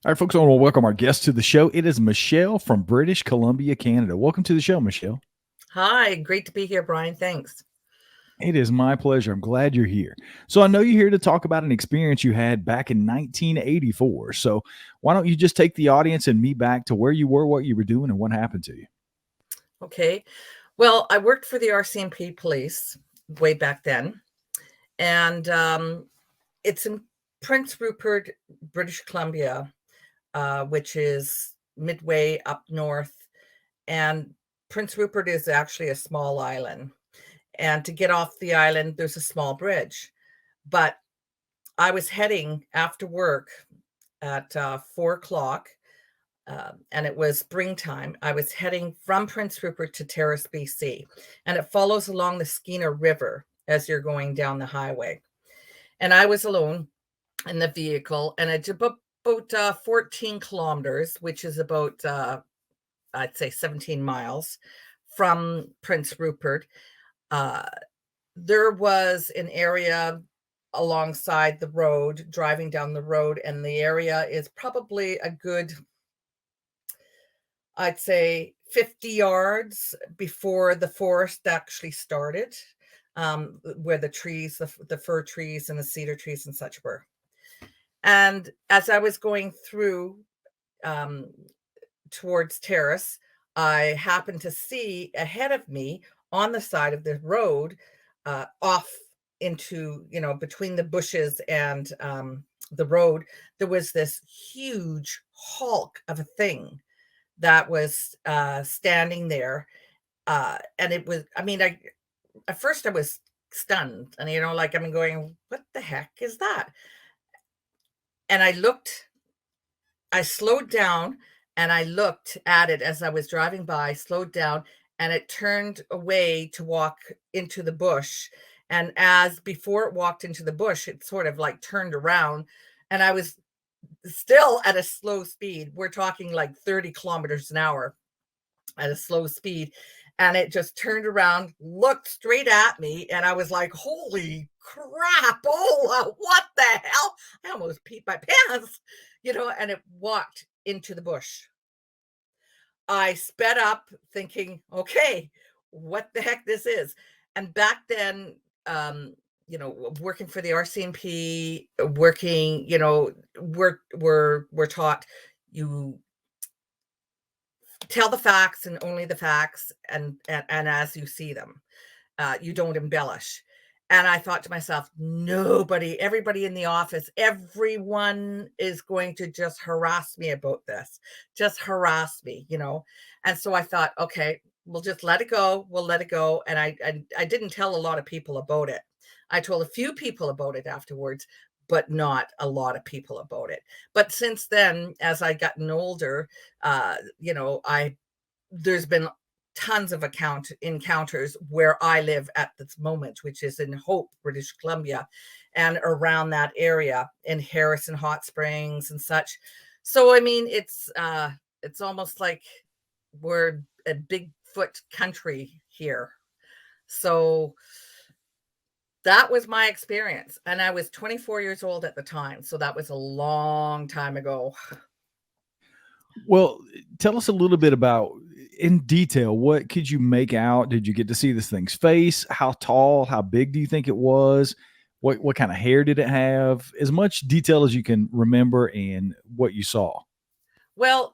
All right, folks, I want to welcome our guest to the show. It is Michele from British Columbia, Canada. Welcome to the show, Michele. Hi, great to be here, Brian. Thanks. It is my pleasure. I'm glad you're here. So, I know you're here to talk about an experience you had back in 1984. So, why don't you just take the audience and me back to where you were, what you were doing, and what happened to you? Okay. Well, I worked for the RCMP police way back then, and it's in Prince Rupert, British Columbia, which is midway up north. And Prince Rupert is actually a small island. And to get off the island, there's a small bridge. But I was heading after work at 4 o'clock. And it was springtime. I was heading from Prince Rupert to Terrace, BC, and it follows along the Skeena River as you're going down the highway. And I was alone in the vehicle, and it's about 14 kilometers, which is about, I'd say 17 miles from Prince Rupert. There was an area alongside the road, driving down the road, and the area is probably a good, I'd say 50 yards before the forest actually started, where the trees, the fir trees and the cedar trees and such were. And as I was going through towards Terrace, I happened to see ahead of me on the side of the road, off into, between the bushes and the road, there was this huge hulk of a thing that was standing there. And it was, at first I was stunned and, like I'm going, what the heck is that? And I slowed down and I looked at it as I was driving by, slowed down, and it turned away to walk into the bush. And as before it walked into the bush, it sort of like turned around, and I was still at a slow speed. We're talking like 30 kilometers an hour at a slow speed. And it just turned around, looked straight at me. And I was like, holy crap. Oh, what the hell? I almost peed my pants, and it walked into the bush. I sped up thinking, okay, what the heck this is. And back then, working for the RCMP, working, we're taught you tell the facts and only the facts, and as you see them, you don't embellish. And I thought to myself, everybody in the office, everyone is going to just harass me about this, just harass me, And so I thought, okay, we'll just let it go. We'll let it go. And I didn't tell a lot of people about it. I told a few people about it afterwards, but not a lot of people about it. But since then, as I gotten older, there's been tons of encounters where I live at this moment, which is in Hope, British Columbia, and around that area in Harrison Hot Springs and such. So, it's almost like we're a Bigfoot country here. So that was my experience. And I was 24 years old at the time. So that was a long time ago. Well, tell us a little bit about, in detail, what could you make out? Did you get to see this thing's face? How tall, how big do you think it was? What kind of hair did it have? As much detail as you can remember and what you saw. Well,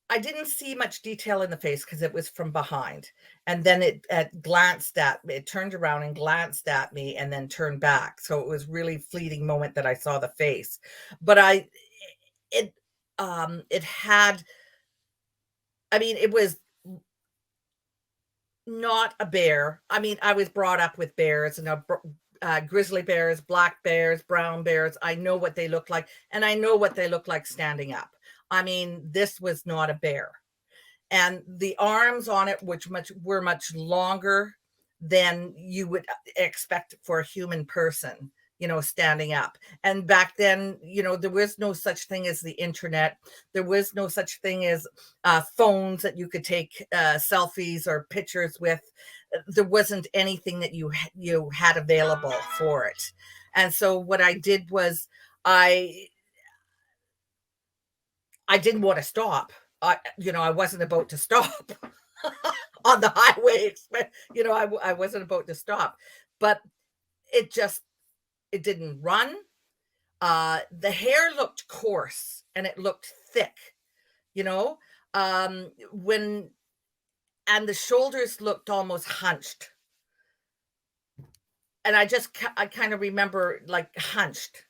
I didn't see much detail in the face because it was from behind. And then it glanced at me, it turned around and glanced at me and then turned back. So it was really fleeting moment that I saw the face. But it had, it was not a bear. I was brought up with bears and grizzly bears, black bears, brown bears. I know what they look like, and I know what they look like standing up. This was not a bear. And the arms on it, which were much longer than you would expect for a human person, standing up. And back then, there was no such thing as the internet. There was no such thing as phones that you could take selfies or pictures with. There wasn't anything that you had available for it. And so what I did was I I didn't want to stop. I wasn't about to stop on the highway. I wasn't about to stop, but it didn't run. The hair looked coarse and it looked thick, you know, when and the shoulders looked almost hunched. And I kind of remember like hunched,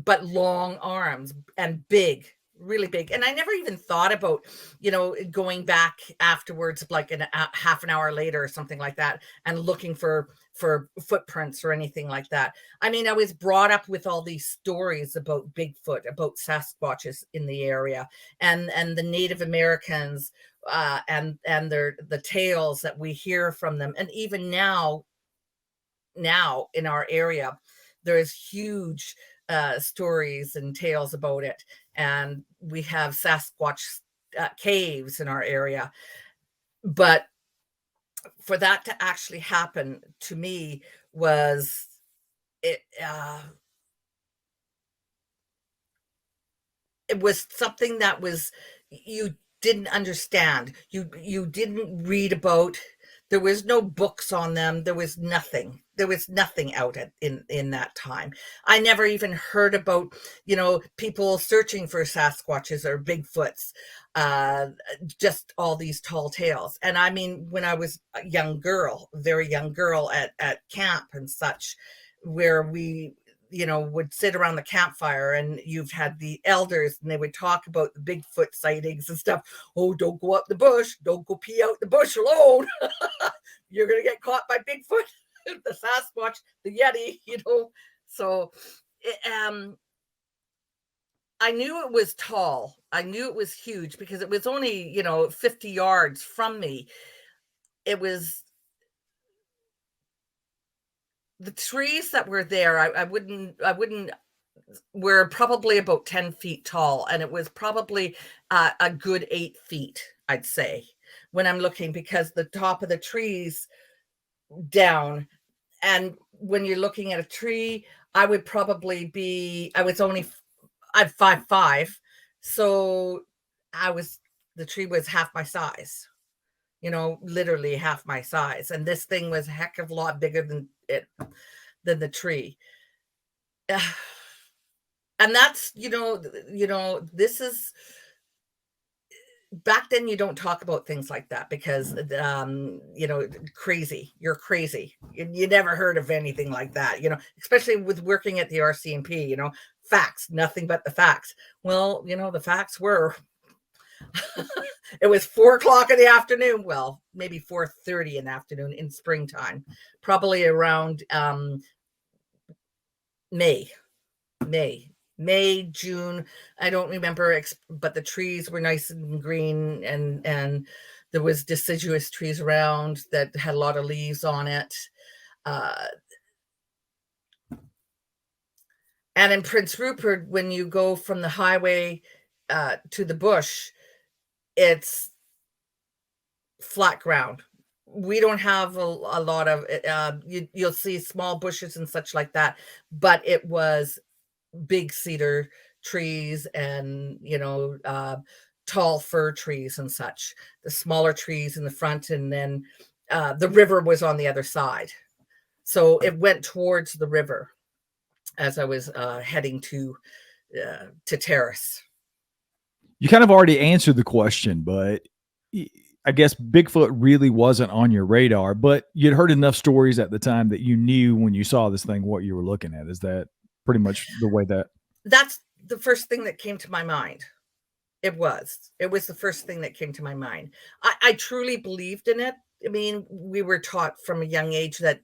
but long arms and big, really big. And I never even thought about, going back afterwards, like half an hour later or something like that, and looking for footprints or anything like that. I mean, I was brought up with all these stories about Bigfoot, about Sasquatches in the area, and the Native Americans, and the tales that we hear from them. And even now in our area, there's huge stories and tales about it. And we have Sasquatch caves in our area. But for that to actually happen to me was it was something that was, you didn't understand. You didn't read about. There was no books on them. There was nothing. There was nothing out in that time. I never even heard about, people searching for Sasquatches or Bigfoots, just all these tall tales. And I mean, when I was a young girl, very young girl at camp and such, where we, would sit around the campfire, and you've had the elders and they would talk about the Bigfoot sightings and stuff. Oh, don't go up the bush. Don't go pee out the bush alone. You're going to get caught by Bigfoot, the Sasquatch, the Yeti, So I knew it was tall. I knew it was huge because it was only, 50 yards from me. It was the trees that were there. I wouldn't were probably about 10 feet tall, and it was probably a good 8 feet, I'd say, when I'm looking, because the top of the trees down. And when you're looking at a tree, I was 5'5", so the tree was half my size, literally half my size. And this thing was a heck of a lot bigger than the tree. And that's, this is, back then you don't talk about things like that because, crazy, you're crazy. You never heard of anything like that, especially with working at the RCMP, facts, nothing but the facts. Well, the facts were, it was 4:00 in the afternoon. Well, maybe 4:30 in the afternoon in springtime, probably around May, June. I don't remember, but the trees were nice and green, and there was deciduous trees around that had a lot of leaves on it. And in Prince Rupert, when you go from the highway to the bush, it's flat ground. We don't have a lot of you'll see small bushes and such like that, but it was big cedar trees and tall fir trees and such. The smaller trees in the front, and then the river was on the other side, so it went towards the river as I was heading to Terrace. You kind of already answered the question, but I guess Bigfoot really wasn't on your radar, but you'd heard enough stories at the time that you knew when you saw this thing what you were looking at. Is that pretty much the way that's the first thing that came to my mind? It was the first thing that came to my mind. I truly believed in it. I mean, we were taught from a young age that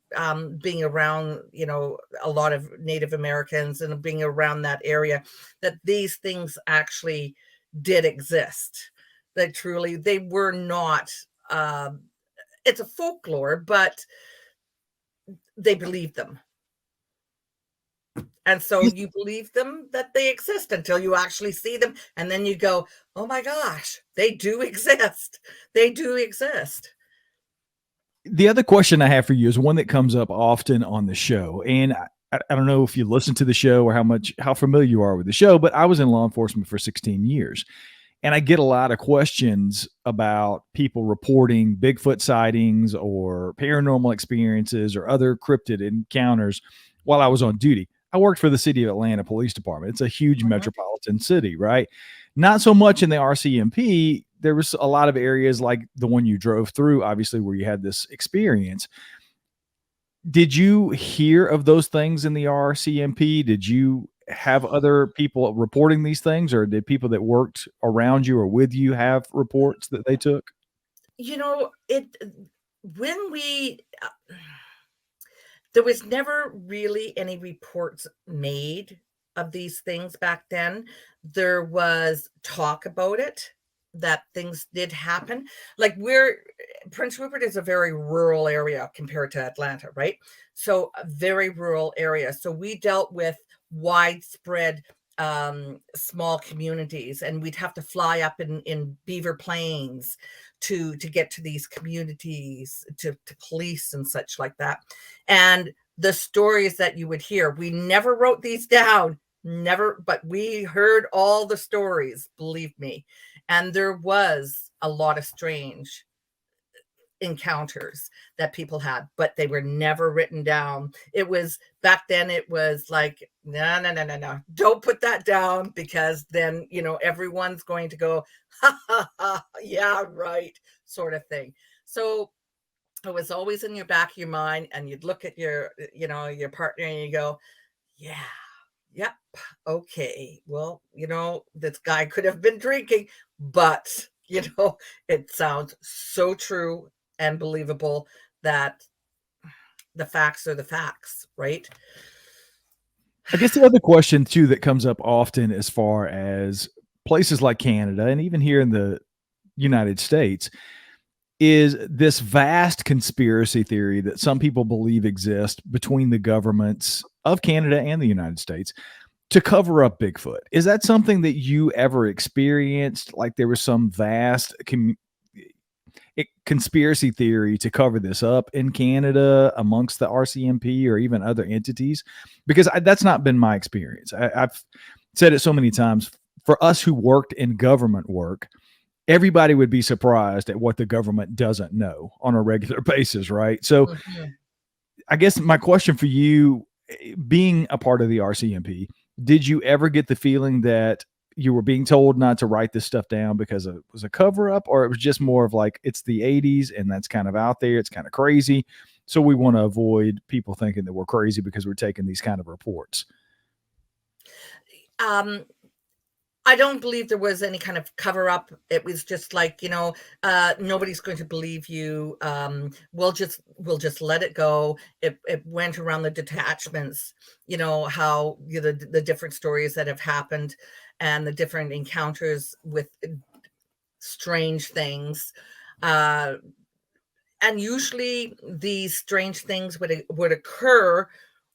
being around, a lot of Native Americans and being around that area, that these things actually did exist. That truly, they were not, it's a folklore, but they believed them. And so you believe them that they exist until you actually see them. And then you go, oh my gosh, they do exist. They do exist. The other question I have for you is one that comes up often on the show. And I don't know if you listen to the show or how familiar you are with the show, but I was in law enforcement for 16 years. And I get a lot of questions about people reporting Bigfoot sightings or paranormal experiences or other cryptid encounters while I was on duty. I worked for the City of Atlanta Police Department. It's a huge Mhm. metropolitan city, right? Not so much in the RCMP. There was a lot of areas like the one you drove through, obviously, where you had this experience. Did you hear of those things in the RCMP? Did you have other people reporting these things, or did people that worked around you or with you have reports that they took? It when we there was never really any reports made of these things back then. There was talk about it, that things did happen. Like, Prince Rupert is a very rural area compared to Atlanta, right? So, a very rural area. So, we dealt with widespread, small communities, and we'd have to fly up in beaver planes to get to these communities, to police and such like that. And the stories that you would hear, we never wrote these down, never, but we heard all the stories, believe me. And there was a lot of strange encounters that people had, but they were never written down. It was back then, it was like, no, no, no, no, no, don't put that down, because then, everyone's going to go, ha, ha, ha, yeah, right, sort of thing. So it was always in your back of your mind, and you'd look at your partner, and you go, yeah, yep, okay, well, this guy could have been drinking, but it sounds so true and believable that the facts are the facts, right? I guess the other question too that comes up often as far as places like Canada and even here in the United States is this vast conspiracy theory that some people believe exists between the governments of Canada and the United States to cover up Bigfoot. Is that something that you ever experienced? Like there was some vast conspiracy theory to cover this up in Canada amongst the RCMP or even other entities? Because that's not been my experience. I've said it so many times. For us who worked in government work, everybody would be surprised at what the government doesn't know on a regular basis, right? So Mhm. I guess my question for you, being a part of the RCMP, did you ever get the feeling that you were being told not to write this stuff down because it was a cover up, or it was just more of like it's the 80s and that's kind of out there, it's kind of crazy, so we want to avoid people thinking that we're crazy because we're taking these kind of reports? um I don't believe there was any kind of cover up. It was just like, nobody's going to believe you. We'll just let it go. It went around the detachments, how the different stories that have happened, and the different encounters with strange things. Uh, and usually these strange things would occur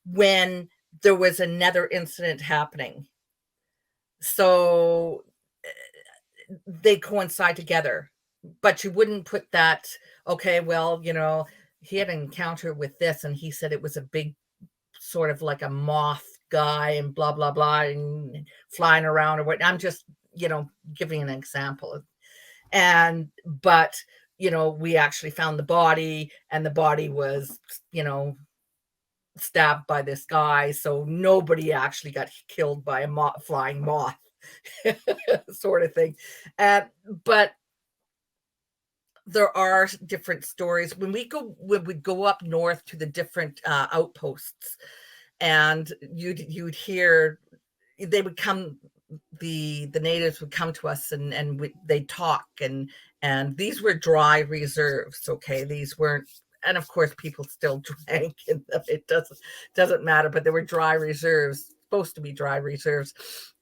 when there was another incident happening. So they coincide together, but you wouldn't put that, okay, well, he had an encounter with this, and he said it was a big, sort of like a moth guy, and blah blah blah, and flying around, or what. I'm just, giving an example. And but we actually found the body, and the body was, stabbed by this guy, so nobody actually got killed by a flying moth. Sort of thing. uh, but there are different stories when we go up north to the different outposts, and you'd hear, they would come, the natives would come to us, and they'd talk, and these were dry reserves. Okay, these weren't, and of course people still drank, and it doesn't matter, but there were dry reserves, supposed to be dry reserves.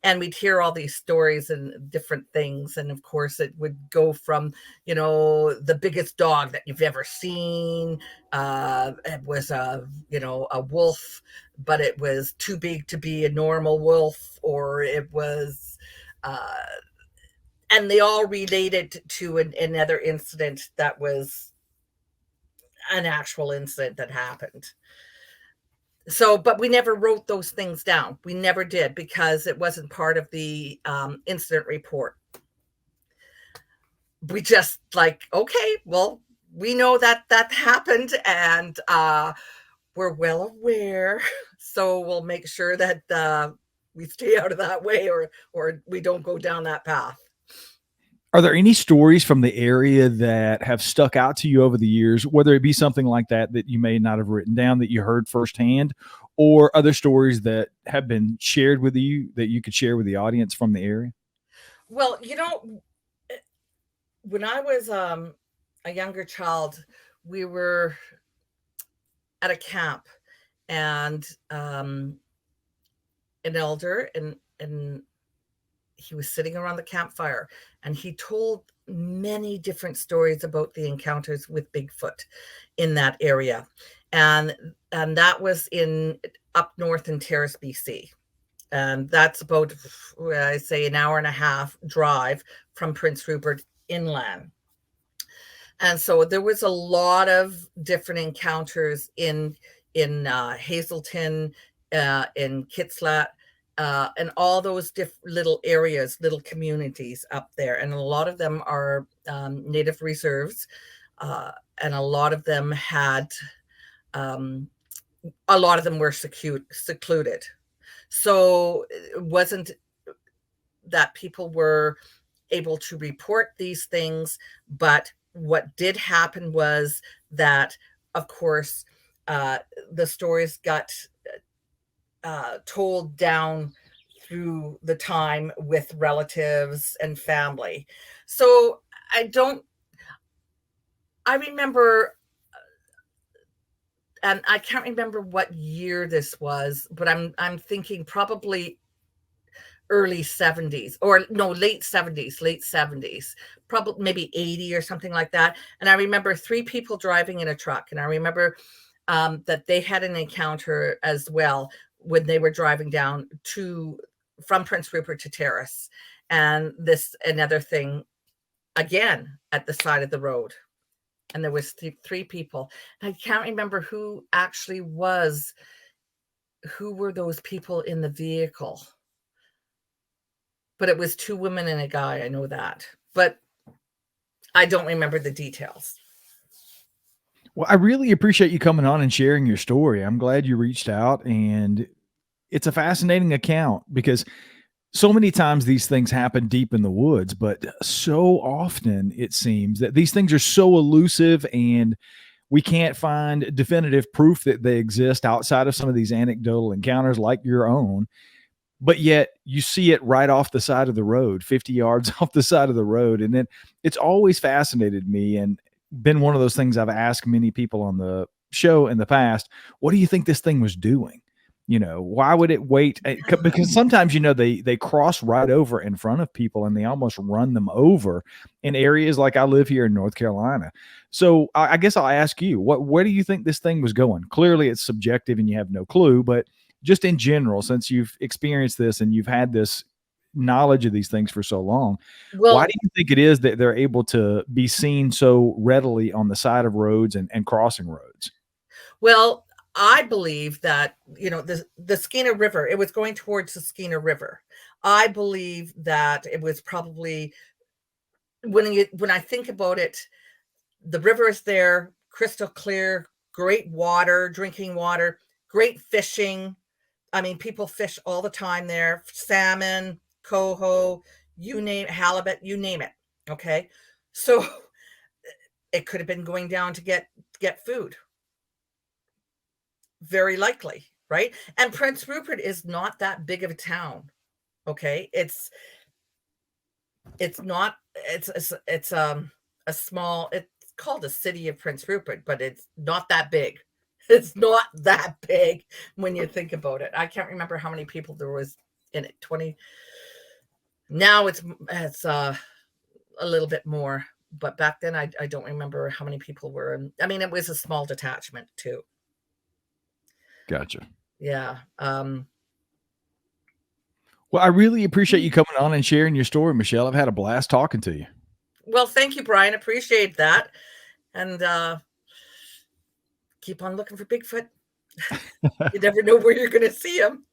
And we'd hear all these stories and different things, and of course it would go from, the biggest dog that you've ever seen. It was a wolf, but it was too big to be a normal wolf, or it was, uh, and they all related to another incident that was an actual incident that happened. So, but we never wrote those things down. We never did, because it wasn't part of the incident report. We just like, okay, well, we know that that happened, and we're well aware. So we'll make sure that we stay out of that way, or we don't go down that path. Are there any stories from the area that have stuck out to you over the years, whether it be something like that that you may not have written down that you heard firsthand, or other stories that have been shared with you that you could share with the audience from the area? Well, when I was a younger child, we were at a camp, and an elder, and he was sitting around the campfire, and he told many different stories about the encounters with Bigfoot in that area. And that was in up north in Terrace, BC. And that's about, I say, an hour and a half drive from Prince Rupert inland. And so there was a lot of different encounters in Hazelton, in Kitsillat, and all those little areas, little communities up there. And a lot of them are native reserves, and a lot of them had, a lot of them were secluded. So it wasn't that people were able to report these things, but what did happen was that, of course, the stories got told down through the time with relatives and family. So I remember, and I can't remember what year this was, but I'm thinking probably early 70s, or no, late 70s, probably maybe 80 or something like that. And I remember 3 people driving in a truck, and I remember that they had an encounter as well when they were driving down from Prince Rupert to Terrace, and this another thing again at the side of the road. And there was 3 people. I can't remember who were those people in the vehicle, but it was 2 women and a guy. I know that, but I don't remember the details. Well, I really appreciate you coming on and sharing your story. I'm glad you reached out, and it's a fascinating account because so many times these things happen deep in the woods, but so often it seems that these things are so elusive, and we can't find definitive proof that they exist outside of some of these anecdotal encounters like your own. But yet you see it right off the side of the road, 50 yards off the side of the road. And then it's always fascinated me and been one of those things I've asked many people on the show in the past. What do you think this thing was doing? Why would it wait? Because sometimes, they cross right over in front of people and they almost run them over in areas like I live here in North Carolina. So I guess I'll ask you, where do you think this thing was going? Clearly it's subjective and you have no clue, but just in general, since you've experienced this and you've had this knowledge of these things for so long, why Well, do you think it is that they're able to be seen so readily on the side of roads and crossing roads? well, I believe that, the Skeena River, it was going towards the Skeena River. I believe that it was probably, when I think about it, the river is there, crystal clear, great water, drinking water, great fishing. I mean, people fish all the time there, salmon, coho, you name it, halibut, you name it. Okay. So it could have been going down to get food. Very likely, right? And Prince Rupert is not that big of a town. Okay. It's not, it's a small, it's called a city of Prince Rupert, but it's not that big. It's not that big when you think about it. I can't remember how many people there was in it. 20. Now it's a little bit more, but back then I don't remember how many people were in. I mean, it was a small detachment too. Gotcha. Yeah. Well, I really appreciate you coming on and sharing your story, Michele. I've had a blast talking to you. Well, thank you, Brian. Appreciate that. And keep on looking for Bigfoot. You never know where you're gonna see them.